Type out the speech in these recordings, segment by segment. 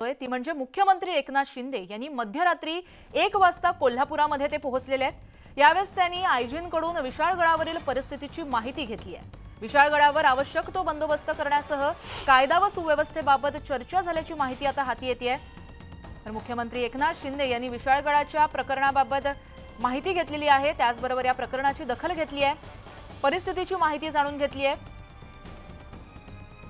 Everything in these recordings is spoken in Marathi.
ती म्हणजे मुख्यमंत्री एकनाथ शिंदे यांनी मध्यरात्री 1 वाजता कोल्हापुरामध्ये ते पोहोचलेले आहेत। यावेळेस त्यांनी आयजींकडून विशाळगडावरील परिस्थितीची माहिती घेतली आहे। विशाळगडावर आवश्यक तो बंदोबस्त करण्यासह कायदा व सुव्यवस्थेबाबत चर्चा झाल्याची माहिती आता हाती येते। तर मुख्यमंत्री एकनाथ शिंदे यांनी विशाळगडाच्या प्रकरणाबाबत माहिती घेतलेली आहे, त्याचबरोबर या प्रकरणाची दखल घेतली आहे, परिस्थितीची माहिती जाणून घेतली आहे,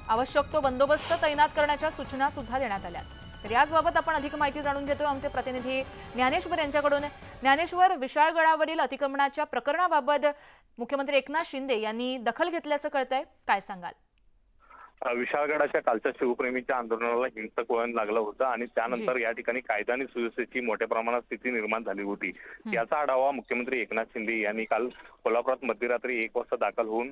आवश्यक तो बंदोबस्त तैनात करण्याच्या सूचना सुद्धा देण्यात आल्या। तर याबाबत आपण अधिक माहिती जाणून घेतोय आमचे प्रतिनिधी ज्ञानेश्वर यांच्याकडून। ज्ञानेश्वर, विशाळगडावरील अतिक्रमणाच्या प्रकरणाबाबत मुख्यमंत्री एकनाथ शिंदे यांनी दखल घेतल्याचं कळतंय, काय सांगाल? विशाळगडाच्या कालच्या शिवप्रेमीच्या आंदोलनाला हिंसक वळण लागलं होतं आणि त्यानंतर या ठिकाणी कायदा आणि सुव्यवस्थेची मोठ्या प्रमाणात स्थिती निर्माण झाली होती। याचा आढावा मुख्यमंत्री एकनाथ शिंदे यांनी काल कोल्हापुरात मध्यरात्री 1 वाजता दाखल होऊन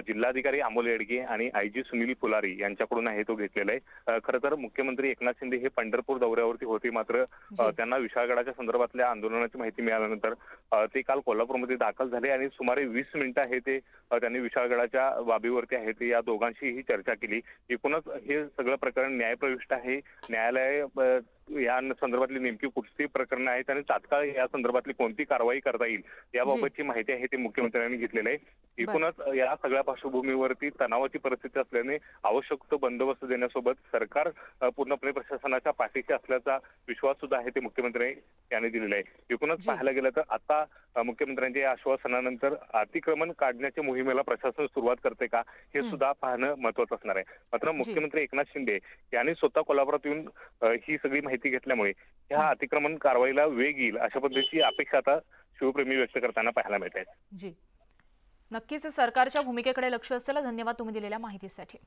जिल्हाधिकारी अमोल येडगे आणि आयजी सुनील फुलारी यांच्याकडून आहे तो घेतलेला आहे। खरं तर मुख्यमंत्री एकनाथ शिंदे हे पंढरपूर दौऱ्यावरती होते, मात्र त्यांना विशाळगडाच्या संदर्भातल्या आंदोलनाची माहिती मिळाल्यानंतर ते काल कोल्हापूरमध्ये दाखल झाले आणि सुमारे 20 मिनिटं आहे ते त्यांनी विशाळगडाच्या बाबीवरती आहे ते या दोघांशीही चर्चा केली। एकूणच हे सगळं प्रकरण न्यायप्रविष्ट आहे। न्यायालय या संदर्भातली नेमकी कुठची प्रकरणं आहेत आणि तात्काळ या संदर्भातली कोणती कारवाई करता येईल याबाबतची माहिती आहे ते मुख्यमंत्र्यांनी घेतलेली आहे। एकूणच या सगळ्या पार्श्वभूमीवरती तणावाची परिस्थिती असल्याने आवश्यक तो बंदोबस्त देण्यासोबत सरकार पूर्णपणे प्रशासनाच्या पाठीशी असल्याचा विश्वास सुद्धा आहे ते मुख्यमंत्री यांनी दिलेला आहे। एकूणच पाहायला गेलं तर आता मुख्यमंत्र्यांच्या या आश्वासनानंतर अतिक्रमण काढण्याच्या मोहिमेला प्रशासन सुरुवात करते का हे सुद्धा पाहणं महत्त्वाचं असणार आहे। मात्र मुख्यमंत्री एकनाथ शिंदे यांनी स्वतः कोल्हापुरात येऊन ही सगळी माहिती घेतल्यामुळे या अतिक्रमण कारवाईला वेग येईल अशा पद्धतीची अपेक्षा आता शिवप्रेमी व्यक्त करताना पाहायला मिळते। जी, नक्कीच सरकारच्या भूमिकेकडे लक्ष असेल। धन्यवाद तुम्ही दिलेल्या माहितीसाठी।